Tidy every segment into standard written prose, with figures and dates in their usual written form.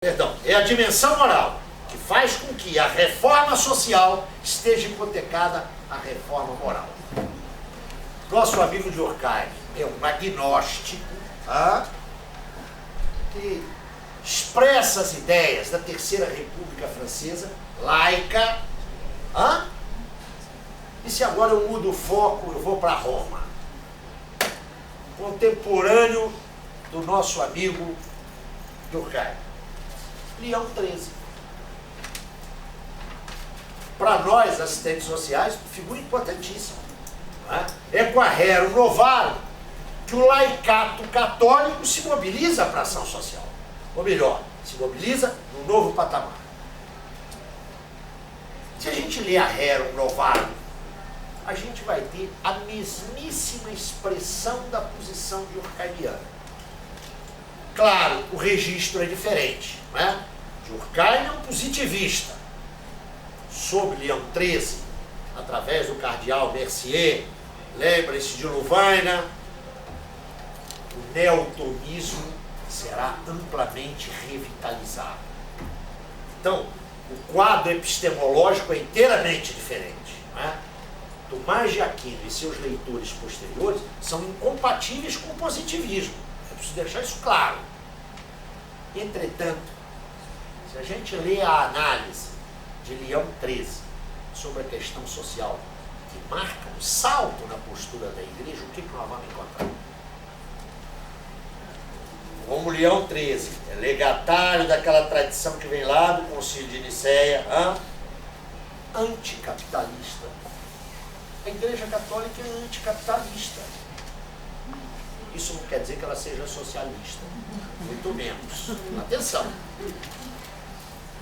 Perdão, é a dimensão moral que faz com que a reforma social esteja hipotecada à reforma moral. Nosso amigo Durkheim é um agnóstico que expressa as ideias da Terceira República Francesa, laica. E se agora eu mudo o foco, eu vou para Roma. Contemporâneo do nosso amigo Durkheim. Leão XIII. Para nós, assistentes sociais, figura importantíssima. É com a Rerum Novarum que o laicato católico se mobiliza para a ação social. Ou melhor, se mobiliza num novo patamar. Se a gente lê a Rerum Novarum, a gente vai ter a mesmíssima expressão da posição durkheimiana. Claro, o registro é diferente, não é? Durkheim é um positivista. Sob Leão XIII, através do cardeal Mercier, lembre-se de Louvaina, o neotomismo será amplamente revitalizado. Então, o quadro epistemológico é inteiramente diferente, não é? Tomás de Aquino e seus leitores posteriores são incompatíveis com o positivismo. Eu preciso deixar isso claro. Entretanto, se a gente lê a análise de Leão XIII sobre a questão social, que marca um salto na postura da igreja, o que nós vamos encontrar? Como Leão XIII é legatário daquela tradição que vem lá do Concílio de Nicéia, anticapitalista. A Igreja Católica é anticapitalista. Isso não quer dizer que ela seja socialista, muito menos. Atenção!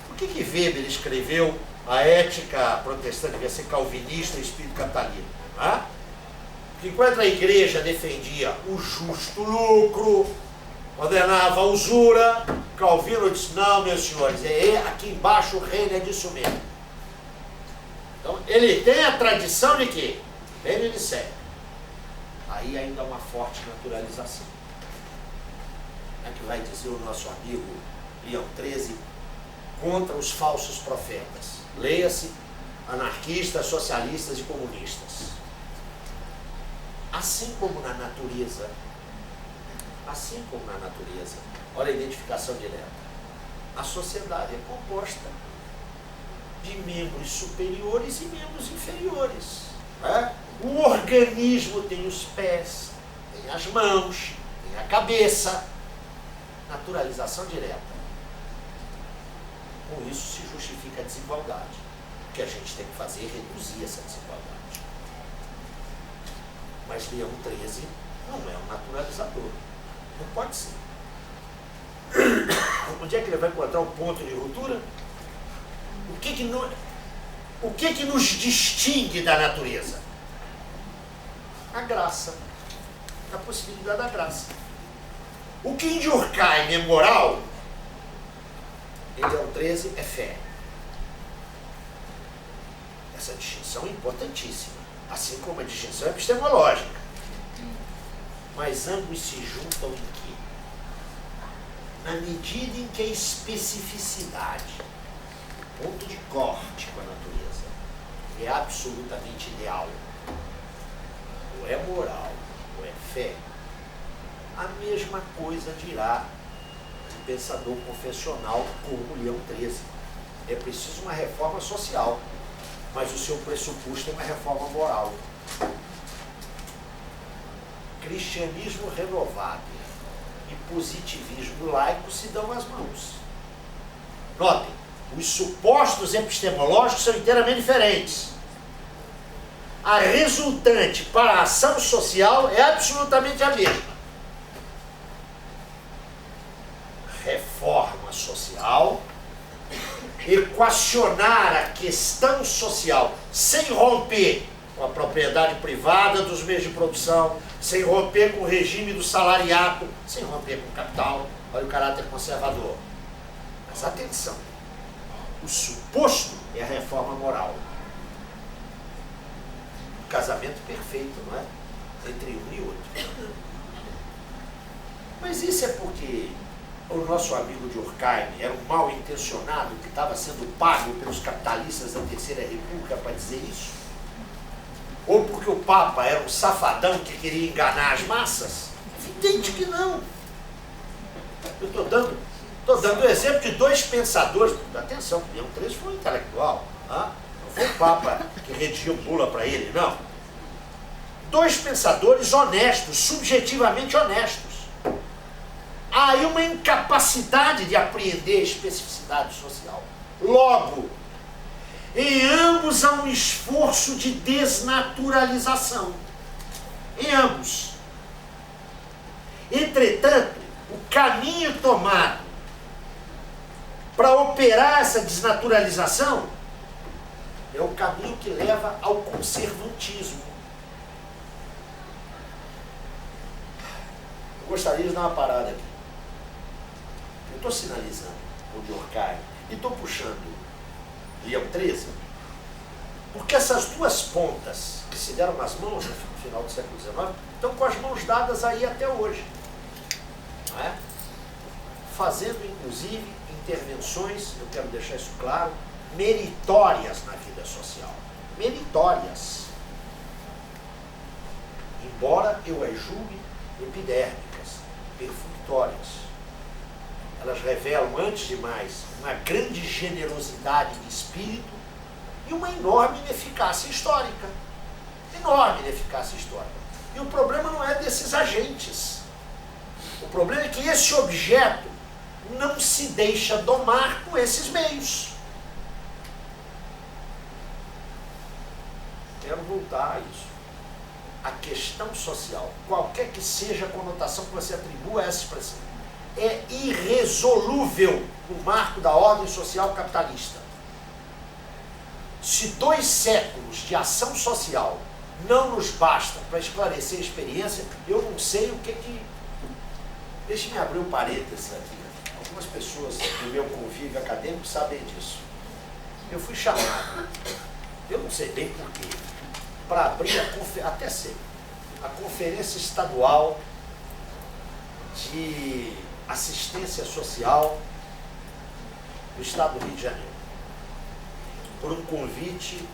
Por que Weber escreveu a ética protestante, devia ser calvinista e espírito catalino? Porque enquanto a igreja defendia o justo lucro, condenava a usura, Calvino disse, não, meus senhores, aqui embaixo o reino é disso mesmo. Então, ele tem a tradição de quê? Reino de Sé. Aí ainda há uma forte naturalização. É que vai dizer o nosso amigo Leão XIII contra os falsos profetas. Leia-se anarquistas, socialistas e comunistas. Assim como na natureza, olha a identificação direta. A sociedade é composta de membros superiores e membros inferiores. O organismo tem os pés, tem as mãos, tem a cabeça. Naturalização direta. Com isso se justifica a desigualdade. O que a gente tem que fazer é reduzir essa desigualdade. Mas Leão XIII não é um naturalizador. Não pode ser. Onde é que ele vai encontrar o ponto de ruptura? O que nos distingue da natureza? A graça. A possibilidade da graça. O que em Durkheim é moral, em Leão XIII é fé. Essa distinção é importantíssima, assim como a distinção epistemológica. Mas ambos se juntam em quê? Na medida em que a especificidade, o ponto de corte com a natureza, é absolutamente ideal, ou é moral, ou é fé, a mesma coisa dirá o pensador confessional como Leão XIII. É preciso uma reforma social, mas o seu pressuposto é uma reforma moral. Cristianismo renovado e positivismo laico se dão as mãos. Notem, os supostos epistemológicos são inteiramente diferentes. A resultante para a ação social é absolutamente a mesma. Reforma social, equacionar a questão social sem romper com a propriedade privada dos meios de produção, sem romper com o regime do salariato, sem romper com o capital. Olha o caráter conservador. Mas atenção, o suposto é a reforma moral. O casamento perfeito, não é? Entre um e outro. Mas isso é porque o nosso amigo Durkheim era um mal intencionado que estava sendo pago pelos capitalistas da Terceira República para dizer isso? Ou porque o Papa era um safadão que queria enganar as massas? Evidente que não. Eu estou dando o exemplo de dois pensadores. Atenção, Leão XIII foi um intelectual. Não foi o Papa que redigiu bula para ele, não. Dois pensadores honestos, subjetivamente honestos. Há aí uma incapacidade de apreender a especificidade social. Logo, em ambos há um esforço de desnaturalização. Em ambos. Entretanto, o caminho tomado para operar essa desnaturalização é o caminho que leva ao conservantismo. Eu gostaria de dar uma parada aqui. Eu estou sinalizando o Durkheim e estou puxando Leão XIII, porque essas duas pontas que se deram nas mãos no final do século XIX estão com as mãos dadas aí até hoje. Não é? Fazendo, inclusive, intervenções, eu quero deixar isso claro, meritórias na vida social. Meritórias. Embora eu as julgue epidérmicas, perfunctórias. Elas revelam, antes de mais, uma grande generosidade de espírito e uma enorme ineficácia histórica. Enorme ineficácia histórica. E o problema não é desses agentes. O problema é que esse objeto não se deixa domar com esses meios. Quero voltar a isso. A questão social, qualquer que seja a conotação que você atribua a essa expressão, é irresolúvel no marco da ordem social capitalista. Se 2 séculos de ação social não nos bastam para esclarecer a experiência, eu não sei o que... Deixe-me abrir um parênteses aqui. Algumas pessoas do meu convívio acadêmico sabem disso. Eu fui chamado, eu não sei bem porquê, para abrir até sei, a Conferência Estadual de Assistência Social do Estado do Rio de Janeiro, por um convite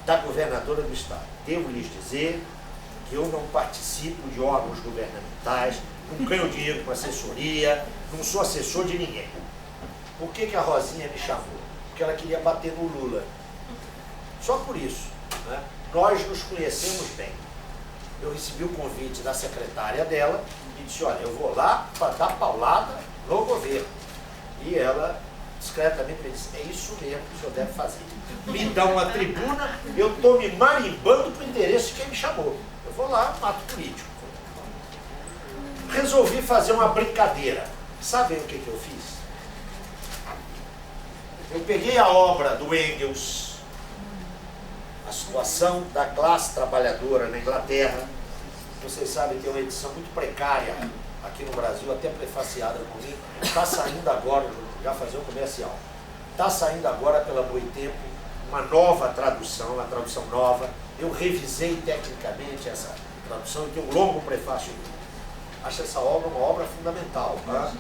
da governadora do Estado. Devo lhes dizer que eu não participo de órgãos governamentais, não ganho dinheiro com assessoria, não sou assessor de ninguém. Por que a Rosinha me chamou? Porque ela queria bater no Lula. Só por isso. Né? Nós nos conhecemos bem. Eu recebi o convite da secretária dela e disse, olha, eu vou lá para dar paulada no governo. E ela discretamente me disse, é isso mesmo que o senhor deve fazer. Me dá uma tribuna, eu estou me marimbando para o interesse de quem me chamou. Eu vou lá, mato político. Resolvi fazer uma brincadeira. Sabem o que eu fiz? Eu peguei a obra do Engels, a situação da classe trabalhadora na Inglaterra. Vocês sabem que é uma edição muito precária aqui no Brasil, até prefaciada comigo. Está saindo agora, já fazer um comercial. Está saindo agora pela Boitempo uma nova tradução, uma tradução nova. Eu revisei tecnicamente essa tradução e tem um longo prefácio. Acho essa obra uma obra fundamental. Tá?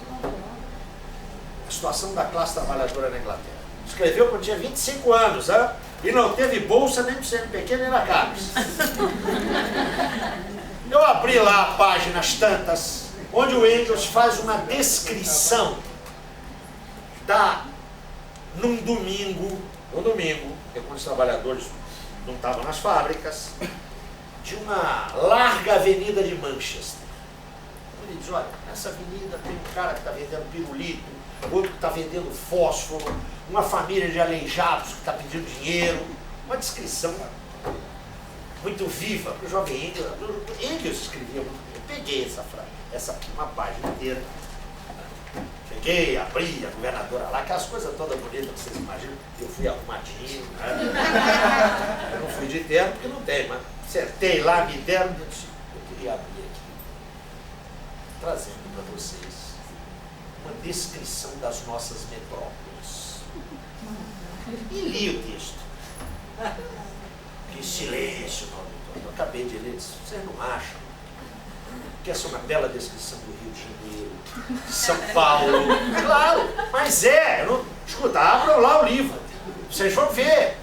A situação da classe trabalhadora na Inglaterra. Escreveu quando tinha 25 anos, tá? E não teve bolsa nem do CNPq nem da CAPES. Eu abri lá páginas tantas, onde o Engels faz uma descrição num domingo, quando os trabalhadores não estavam nas fábricas, de uma larga avenida de Manchester. Ele diz, olha, nessa avenida tem um cara que está vendendo pirulito, outro que está vendendo fósforo, uma família de aleijados que está pedindo dinheiro, uma descrição muito viva para o jovem Engels. Engels escrevia muito bem. Eu peguei uma página inteira, cheguei, abri a governadora lá, aquelas coisas todas bonitas que vocês imaginam, eu fui arrumadinho, né? Eu não fui de terno porque não tem, mas sentei lá, me deram, eu queria abrir aqui, trazendo para vocês uma descrição das nossas metrópoles. E li o texto. Que silêncio, eu acabei de ler, vocês não acham que essa é uma bela descrição do Rio de Janeiro, de São Paulo. Claro, mas escuta, abram lá o livro, vocês vão ver.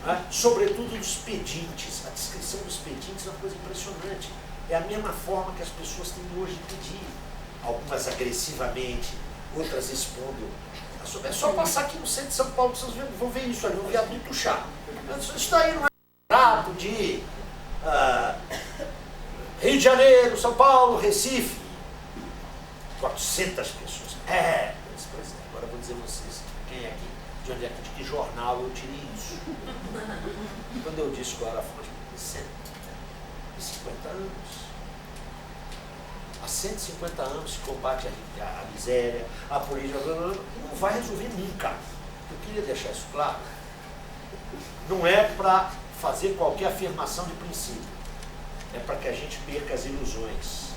Né? Sobretudo dos pedintes. A descrição dos pedintes é uma coisa impressionante. É a mesma forma que as pessoas têm hoje de pedir. Algumas agressivamente, outras expondo. É só passar aqui no centro de São Paulo, vocês vão ver isso ali, um viaduto chá. Isso daí não é trato de Rio de Janeiro, São Paulo, Recife. 400 pessoas. Pois é, agora eu vou dizer a vocês, quem é aqui, de onde é que, de que jornal eu tirei isso. Quando eu disse qual era a fonte, 150 anos. Há 150 anos se combate a miséria, a política, não vai resolver nunca. Eu queria deixar isso claro. Não é para fazer qualquer afirmação de princípio. É para que a gente perca as ilusões.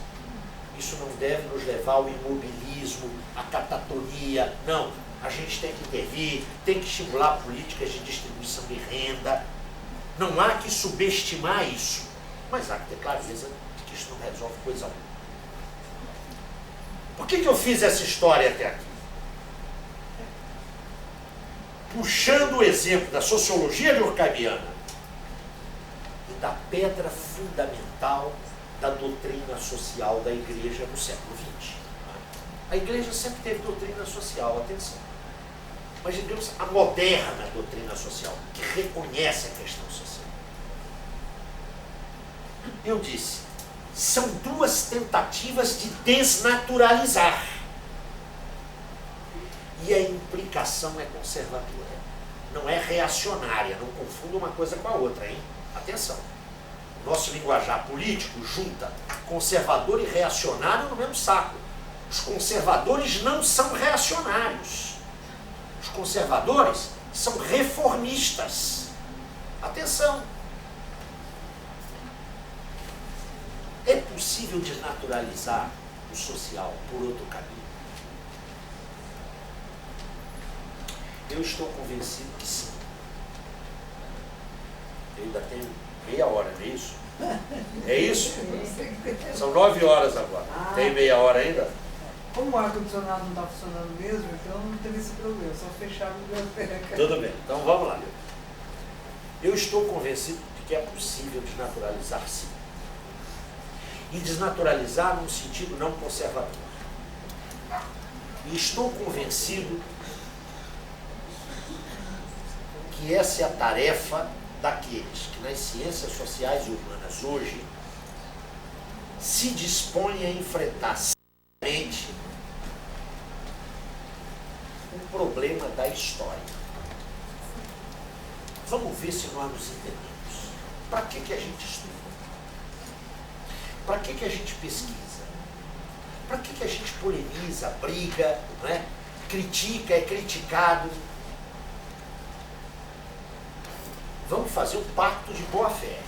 Isso não deve nos levar ao imobilismo, à catatonia. Não, a gente tem que intervir, tem que estimular políticas de distribuição de renda. Não há que subestimar isso, mas há que ter clareza de que isso não resolve coisa alguma. Por que eu fiz essa história até aqui? Puxando o exemplo da sociologia durkheimiana e da pedra fundamental da doutrina social da Igreja no século XX. A Igreja sempre teve doutrina social, atenção. Mas, digamos, a moderna doutrina social, que reconhece a questão social. Eu disse, são duas tentativas de desnaturalizar. E a implicação é conservadora. Não é reacionária, não confunda uma coisa com a outra, hein? Atenção. Nosso linguajar político junta conservador e reacionário no mesmo saco. Os conservadores não são reacionários. Os conservadores são reformistas. Atenção. É possível desnaturalizar o social por outro caminho? Eu estou convencido que sim. Eu ainda tenho meia hora, não é isso? É isso? São 9 horas agora. Tem meia hora ainda? Como o ar-condicionado não está funcionando mesmo, então não teve esse problema, só fechava o biblioteca. Tudo bem, então vamos lá. Eu estou convencido de que é possível desnaturalizar sim. E desnaturalizar num sentido não conservador. E estou convencido que essa é a tarefa daqueles que nas ciências sociais e humanas hoje se dispõem a enfrentar seriamente o problema da história. Vamos ver se nós nos entendemos. Para que a gente estuda? Para que a gente pesquisa? Para que a gente polemiza, briga, não é? Critica, é criticado? Vamos fazer um pacto de boa-fé.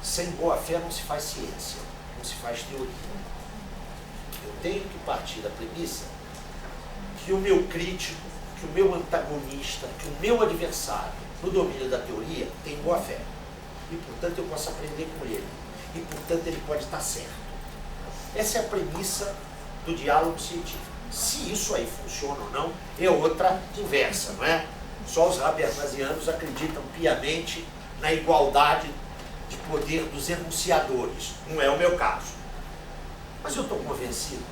Sem boa-fé não se faz ciência, não se faz teoria. Eu tenho que partir da premissa que o meu crítico, que o meu antagonista, que o meu adversário, no domínio da teoria, tem boa-fé. E, portanto, eu posso aprender com ele. E, portanto, ele pode estar certo. Essa é a premissa do diálogo científico. Se isso aí funciona ou não, é outra conversa, não é? Só os habermasianos acreditam piamente na igualdade de poder dos enunciadores. Não é o meu caso. Mas eu estou convencido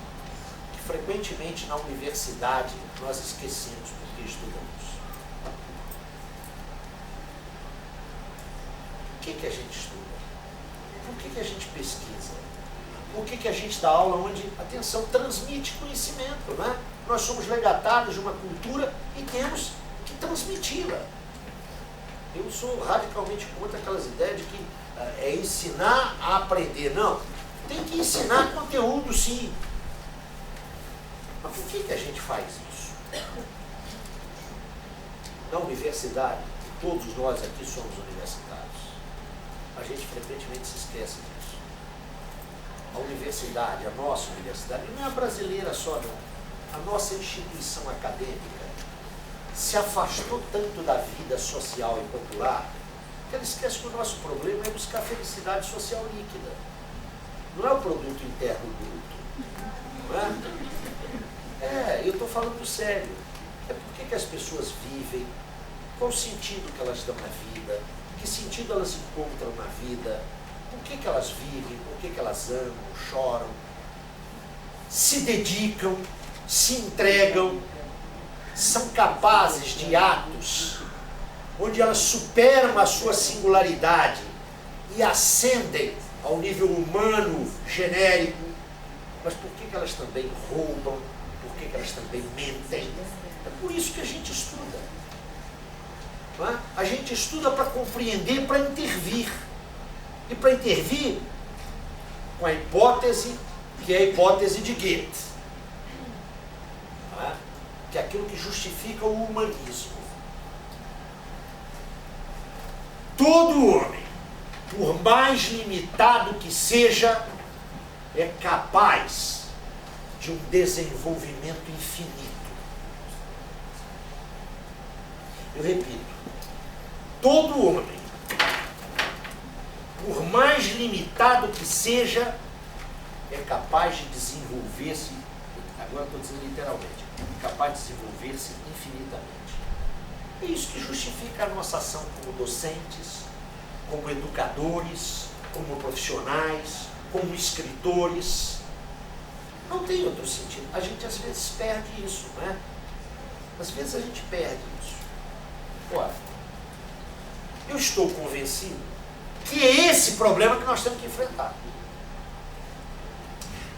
que frequentemente na universidade nós esquecemos porque estudamos. O que a gente estuda? Por que a gente pesquisa? Por que a gente dá aula onde, atenção, transmite conhecimento, não é? Nós somos legatários de uma cultura e temos que transmiti-la. Eu sou radicalmente contra aquelas ideias de que é ensinar a aprender. Não, tem que ensinar conteúdo, sim. Mas por que a gente faz isso? Na universidade, todos nós aqui somos universitários, a gente frequentemente se esquece disso. A universidade, a nossa universidade, não é a brasileira só, não. A nossa instituição acadêmica se afastou tanto da vida social e popular que ela esquece que o nosso problema é buscar felicidade social líquida. não é o produto interno bruto. Não é? Eu estou falando sério. É por que as pessoas vivem, qual o sentido que elas dão na vida, que sentido elas encontram na vida, por que elas vivem, por que elas amam, choram, se dedicam, se entregam, são capazes de atos onde elas superam a sua singularidade e ascendem ao nível humano genérico. Mas por que elas também roubam? Por que elas também mentem? É por isso que a gente estuda. Não é? A gente estuda para compreender, para intervir. E para intervir com a hipótese, que é a hipótese de Goethe. Não é? Que é aquilo que justifica o humanismo. Todo homem, por mais limitado que seja, é capaz de um desenvolvimento infinito. Eu repito, todo homem, por mais limitado que seja, é capaz de desenvolver-se, agora estou dizendo literalmente, é capaz de desenvolver-se infinitamente. É isso que justifica a nossa ação como docentes, como educadores, como profissionais, como escritores. Não tem outro sentido. A gente às vezes perde isso, não é? Às vezes a gente perde isso. Ora, eu estou convencido que é esse problema que nós temos que enfrentar.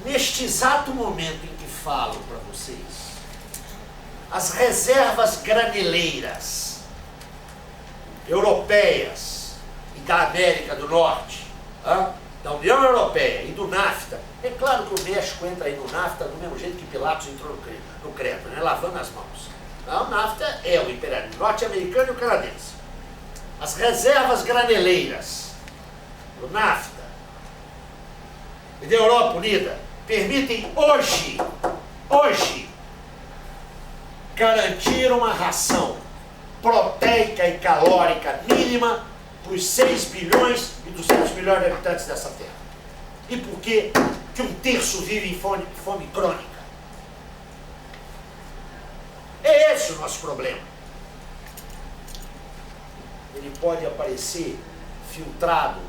Neste exato momento em que falo para vocês, as reservas graneleiras europeias e da América do Norte, da União Europeia e do NAFTA, é claro que o México entra aí no NAFTA do mesmo jeito que Pilatos entrou no Creta, né? Lavando as mãos. O NAFTA é o imperialismo norte-americano e o canadense. As reservas graneleiras do NAFTA e da Europa Unida permitem hoje, garantir uma ração proteica e calórica mínima para os 6 bilhões e 200 milhões de habitantes dessa terra. E por que que 1/3 vive em fome crônica? É esse o nosso problema. Ele pode aparecer filtrado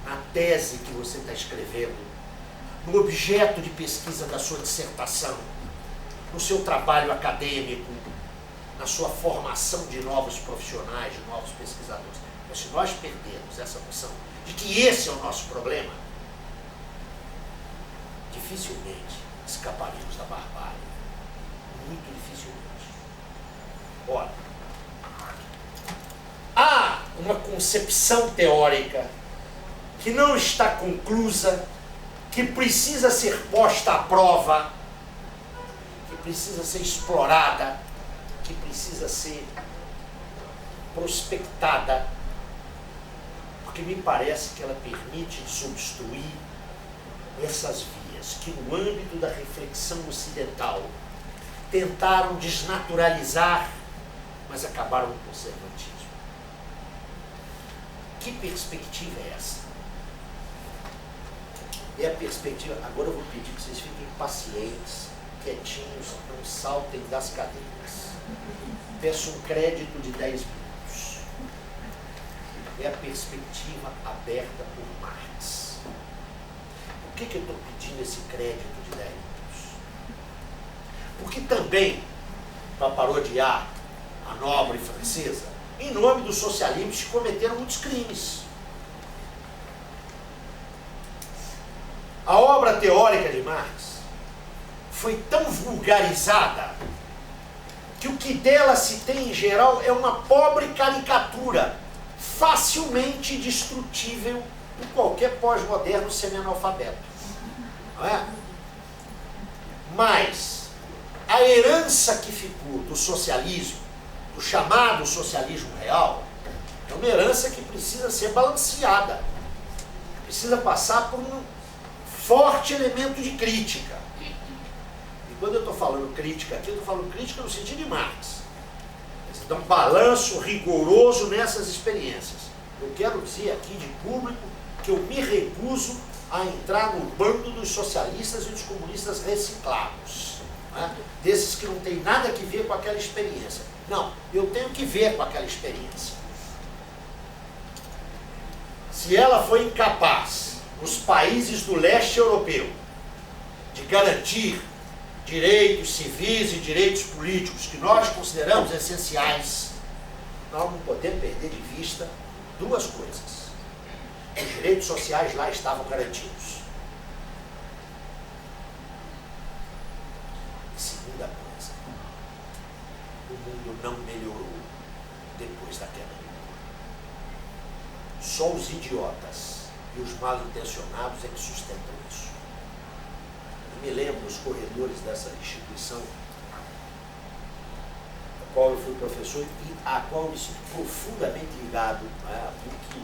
na tese que você está escrevendo, no objeto de pesquisa da sua dissertação, no seu trabalho acadêmico, na sua formação de novos profissionais, de novos pesquisadores. Mas se nós perdermos essa noção de que esse é o nosso problema, dificilmente escaparemos da barbárie. Muito dificilmente. Ora, há uma concepção teórica que não está conclusa, que precisa ser posta à prova, que precisa ser explorada, que precisa ser prospectada, porque me parece que ela permite substituir essas vias que, no âmbito da reflexão ocidental, tentaram desnaturalizar, mas acabaram no conservatismo. Que perspectiva é essa? É a perspectiva... Agora eu vou pedir que vocês fiquem pacientes, quietinhos, não saltem das cadeiras. Peço um crédito de 10 minutos. É a perspectiva aberta por Marx. Por que eu estou pedindo esse crédito de 10 minutos? Porque também, para parodiar a nobre francesa, em nome do socialismo se cometeram muitos crimes. A obra teórica de Marx foi tão vulgarizada que o que dela se tem em geral é uma pobre caricatura, facilmente destrutível por qualquer pós-moderno semi-analfabeto. Não é? Mas a herança que ficou do socialismo, do chamado socialismo real, é uma herança que precisa ser balanceada, precisa passar por um forte elemento de crítica. E quando eu estou falando crítica aqui, eu estou falando crítica no sentido de Marx. Você dá um balanço rigoroso nessas experiências. Eu quero dizer aqui de público que eu me recuso a entrar no bando dos socialistas e dos comunistas reciclados, né? Desses que não tem nada a ver com aquela experiência. Não, eu tenho que ver com aquela experiência. Se ela foi incapaz, nos países do leste europeu, de garantir direitos civis e direitos políticos que nós consideramos essenciais, nós não podemos perder de vista duas coisas. Os direitos sociais lá estavam garantidos. E segunda coisa, o mundo não melhorou depois da queda do muro. Só os idiotas e os mal intencionados é que sustentam isso. Eu me lembro dos corredores dessa instituição, a qual eu fui professor e a qual eu me sinto profundamente ligado, né, a PUC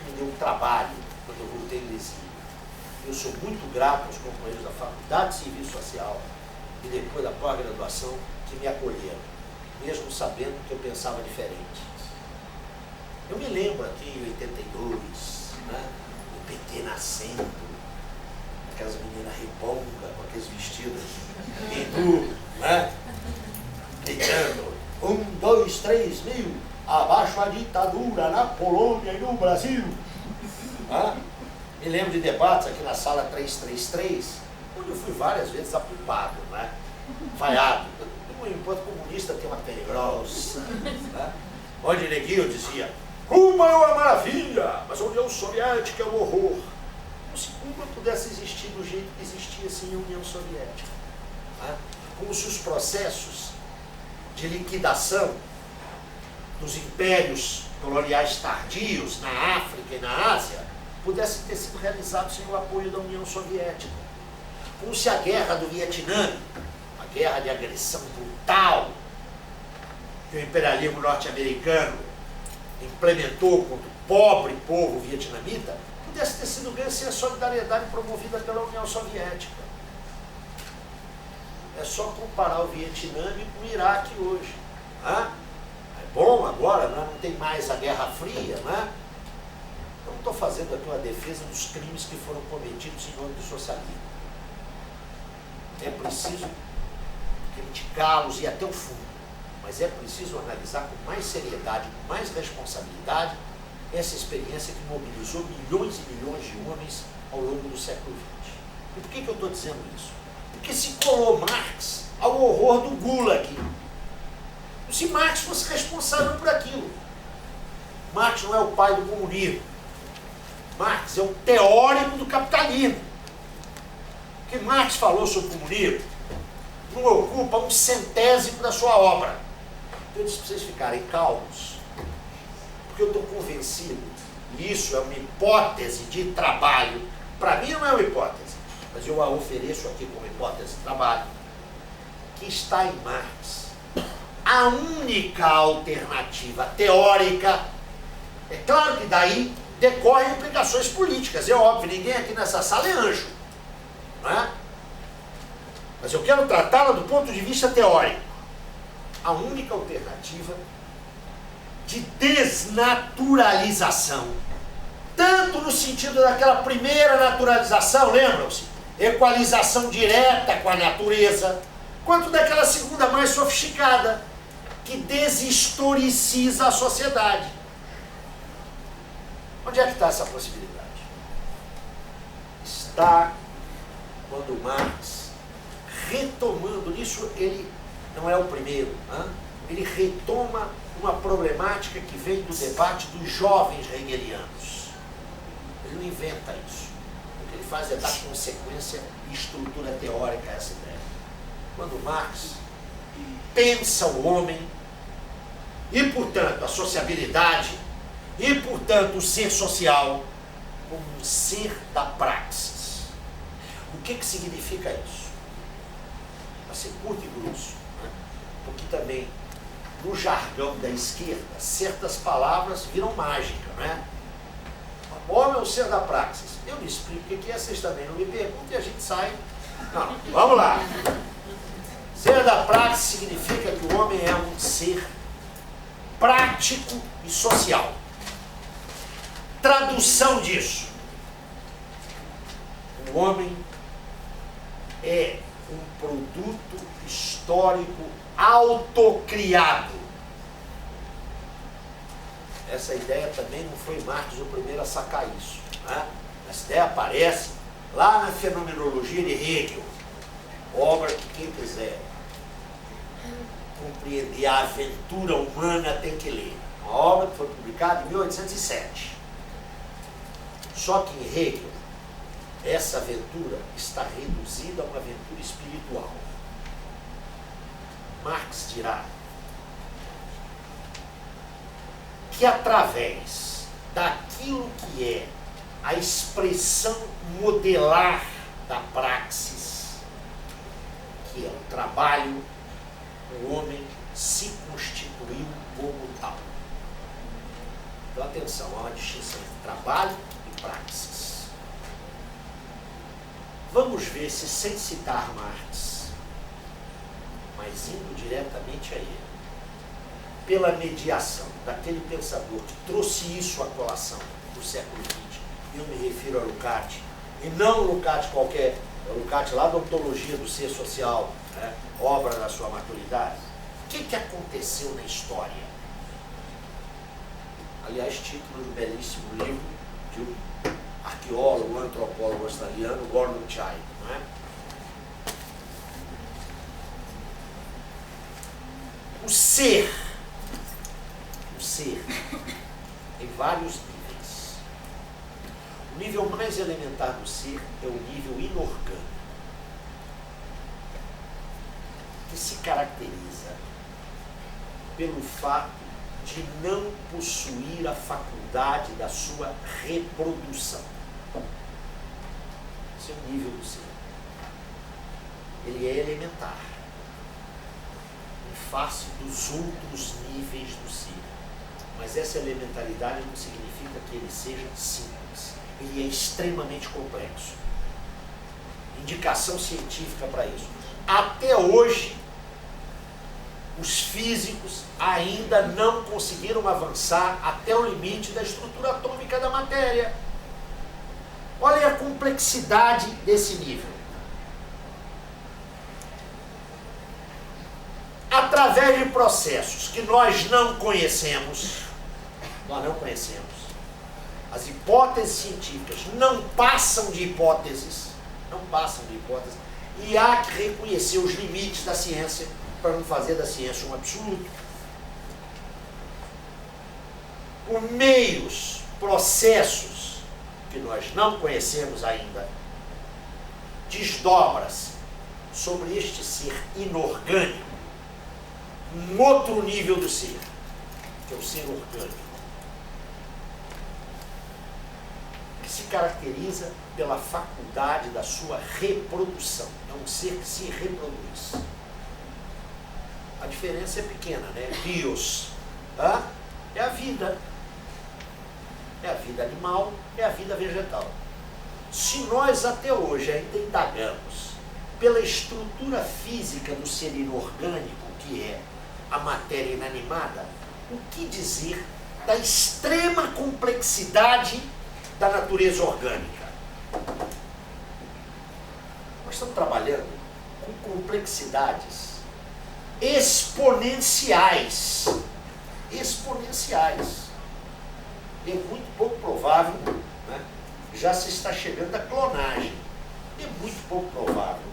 me deu um trabalho quando eu voltei do exílio. Eu sou muito grato aos companheiros da Faculdade de Serviço Social e depois da pós-graduação que me acolheram, mesmo sabendo que eu pensava diferente. Eu me lembro aqui em 82, né, o PT nascendo, aquelas meninas riponga com aqueles vestidos hindu, né, gritando 1, 2, 3 mil, abaixo a ditadura na Polônia e no Brasil. Me lembro de debates aqui na sala 333, onde eu fui várias vezes apupado, né, vaiado. Enquanto comunista tem uma pele grossa, né, onde Neguinho dizia: Cuba é uma maravilha, mas a União Soviética é um horror. Como se Cuba pudesse existir do jeito que existia sem a União Soviética. Né? Como se os processos de liquidação dos impérios coloniais tardios na África e na Ásia pudessem ter sido realizados sem o apoio da União Soviética. Como se a guerra do Vietnã, a guerra de agressão brutal que o imperialismo norte-americano implementou contra o pobre povo vietnamita, pudesse ter sido ganho sem a solidariedade promovida pela União Soviética. É só comparar o Vietnã com o Iraque hoje. Né? É bom agora, né? Não tem mais a Guerra Fria, né? Eu não estou fazendo aqui uma defesa dos crimes que foram cometidos em nome do socialismo. É preciso criticá-los e até o fundo. Mas é preciso analisar com mais seriedade, com mais responsabilidade, essa experiência que mobilizou milhões e milhões de homens ao longo do século XX. E por que eu estou dizendo isso? Porque se colou Marx ao horror do Gulag. Se Marx fosse responsável por aquilo. Marx não é o pai do comunismo. Marx é um teórico do capitalismo. O que Marx falou sobre o comunismo não ocupa 1/100º da sua obra. Eu disse para vocês ficarem calmos, porque eu estou convencido, e isso é uma hipótese de trabalho, para mim não é uma hipótese, mas eu a ofereço aqui como hipótese de trabalho, que está em Marx a única alternativa teórica. É claro que daí decorrem implicações políticas, é óbvio, ninguém aqui nessa sala é anjo, não é? Mas eu quero tratá-la do ponto de vista teórico. A única alternativa de desnaturalização, tanto no sentido daquela primeira naturalização, lembram-se? Equalização direta com a natureza, quanto daquela segunda mais sofisticada, que deshistoriciza a sociedade. Onde é que está essa possibilidade? Está quando Marx, retomando nisso, ele não é o primeiro, né? Ele retoma uma problemática que vem do debate dos jovens hegelianos. Ele não inventa isso. O que ele faz é dar consequência e estrutura teórica a essa ideia. Quando Marx pensa o homem e, portanto, a sociabilidade e, portanto, o ser social como um ser da praxis. O que significa isso? Para ser curto e grosso, né? Porque também, no jargão da esquerda, certas palavras viram mágica, né? O homem é o ser da praxis. Eu me explico o que é, vocês também não me perguntam e a gente sai. Não, vamos lá. Ser da praxis significa que o homem é um ser prático e social. Tradução disso. O homem é um produto histórico autocriado. Essa ideia também não foi Marx o primeiro a sacar isso, né? Essa ideia aparece lá na Fenomenologia de Hegel, obra que quem quiser compreender a aventura humana tem que ler. Uma obra que foi publicada em 1807. Só que em Hegel, essa aventura está reduzida a uma aventura espiritual. Marx dirá que através daquilo que é a expressão modelar da praxis, que é o trabalho, o homem se constituiu como tal. Então, atenção, há uma distinção entre trabalho e praxis. Vamos ver se, sem citar Marx, mas indo diretamente a ele, pela mediação daquele pensador que trouxe isso à colação do século XX, eu me refiro a Lukács, e não Lukács qualquer, é o Lukács lá da Ontologia do Ser Social, né, obra da sua maturidade. O que aconteceu na história? Aliás, título do belíssimo livro de um arqueólogo, um antropólogo australiano, Gordon Chai, não é? O ser em vários níveis. O nível mais elementar do ser é o nível inorgânico, que se caracteriza pelo fato de não possuir a faculdade da sua reprodução. Esse é o nível do ser. Ele é elementar, em face dos outros níveis do ser. Mas essa elementaridade não significa que ele seja simples. Ele é extremamente complexo. Indicação científica para isso. Até hoje, os físicos ainda não conseguiram avançar até o limite da estrutura atômica da matéria. Olha a complexidade desse nível. Através de processos que nós não conhecemos, as hipóteses científicas não passam de hipóteses, e há que reconhecer os limites da ciência para não fazer da ciência um absoluto. Por meios, processos que nós não conhecemos ainda, desdobra-se sobre este ser inorgânico um outro nível do ser, que é o ser orgânico, que se caracteriza pela faculdade da sua reprodução. É um ser que se reproduz. A diferença é pequena, né? Bios, é a vida. É a vida animal, é a vida vegetal. Se nós até hoje ainda indagamos pela estrutura física do ser inorgânico, que é a matéria inanimada, o que dizer da extrema complexidade da natureza orgânica? Nós estamos trabalhando com complexidades exponenciais. É muito pouco provável, né? Já se está chegando à clonagem. É muito pouco provável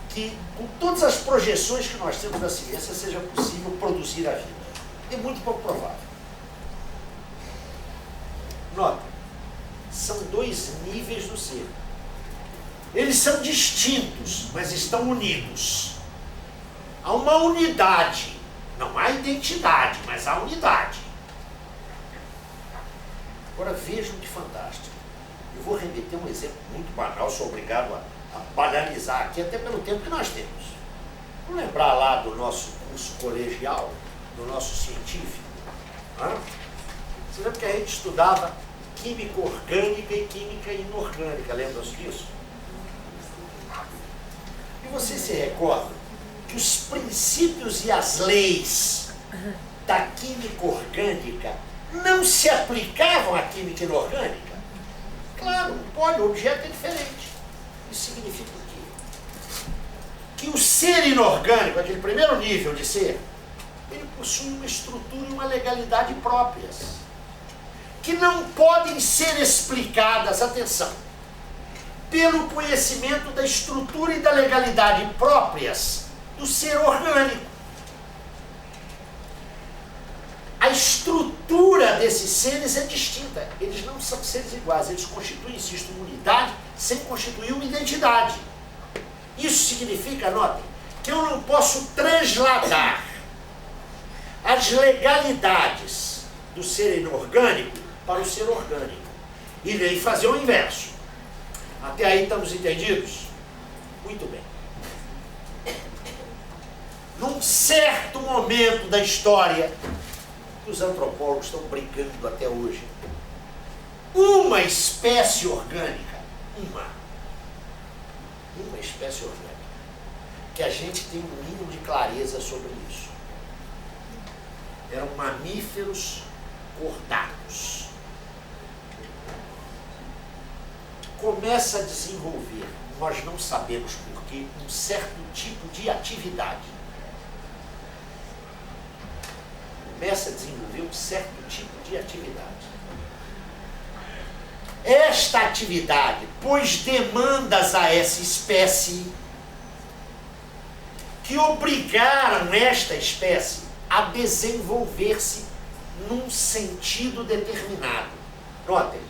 que, com todas as projeções que nós temos da ciência, seja possível produzir a vida. É muito pouco provável. Nota, são dois níveis do ser. Eles são distintos, mas estão unidos. Há uma unidade. Não há identidade, mas há unidade. Agora vejam que fantástico. Eu vou remeter um exemplo muito banal, sou obrigado a banalizar aqui, até pelo tempo que nós temos. Vamos lembrar lá do nosso curso colegial, do nosso científico? Você lembra que a gente estudava química orgânica e química inorgânica, lembram-se disso? E você se recorda que os princípios e as leis da química orgânica não se aplicavam à química inorgânica? Claro, não pode, o objeto é diferente. Isso significa o quê? Que o ser inorgânico, aquele primeiro nível de ser, ele possui uma estrutura e uma legalidade próprias, que não podem ser explicadas, atenção, pelo conhecimento da estrutura e da legalidade próprias do ser orgânico. A estrutura desses seres é distinta. Eles não são seres iguais, eles constituem, insisto, uma unidade sem constituir uma identidade. Isso significa, notem, que eu não posso transladar as legalidades do ser inorgânico para o ser orgânico, e nem fazer o inverso. Até aí estamos entendidos? Muito bem. Num certo momento da história, os antropólogos estão brincando até hoje, uma espécie orgânica, uma espécie orgânica, que a gente tem um mínimo de clareza sobre isso, eram mamíferos cordados. Começa a desenvolver, nós não sabemos porquê, um certo tipo de atividade. Começa a desenvolver um certo tipo de atividade. Esta atividade pôs demandas a essa espécie que obrigaram esta espécie a desenvolver-se num sentido determinado. Notem,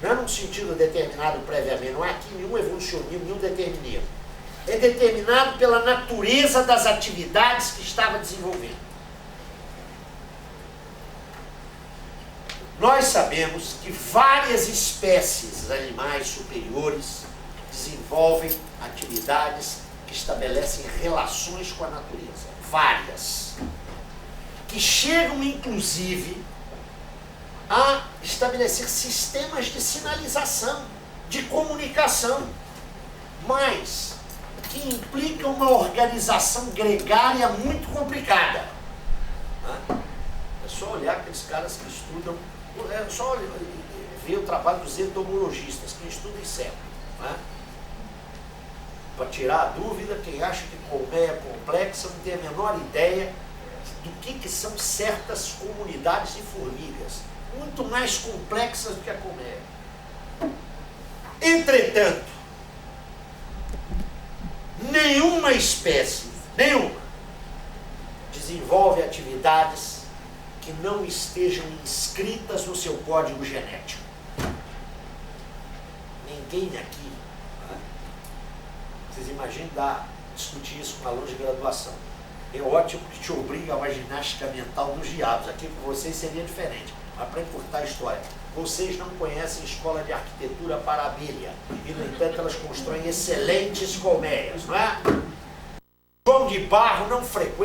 não é num sentido determinado previamente, não há aqui nenhum evolucionismo, nenhum determinismo. É determinado pela natureza das atividades que estava desenvolvendo. Nós sabemos que várias espécies animais superiores desenvolvem atividades que estabelecem relações com a natureza. Várias. Que chegam, inclusive, a estabelecer sistemas de sinalização, de comunicação, mas que implicam uma organização gregária muito complicada. É só olhar aqueles caras que estudam, é só ver o trabalho dos entomologistas, que estudam inseto. Para tirar a dúvida, quem acha que colmeia é complexa não tem a menor ideia do que são certas comunidades de formigas, muito mais complexas do que a colmeia. Entretanto, nenhuma espécie, desenvolve atividades que não estejam inscritas no seu código genético. Ninguém aqui, vocês imaginem discutir isso com alunos de graduação. É ótimo que te obriga a uma ginástica mental dos diabos. Aqui com vocês seria diferente. Mas para encurtar a história, vocês não conhecem escola de arquitetura para abelha. E, no entanto, elas constroem excelentes colmeias, não é? João de Barro não frequenta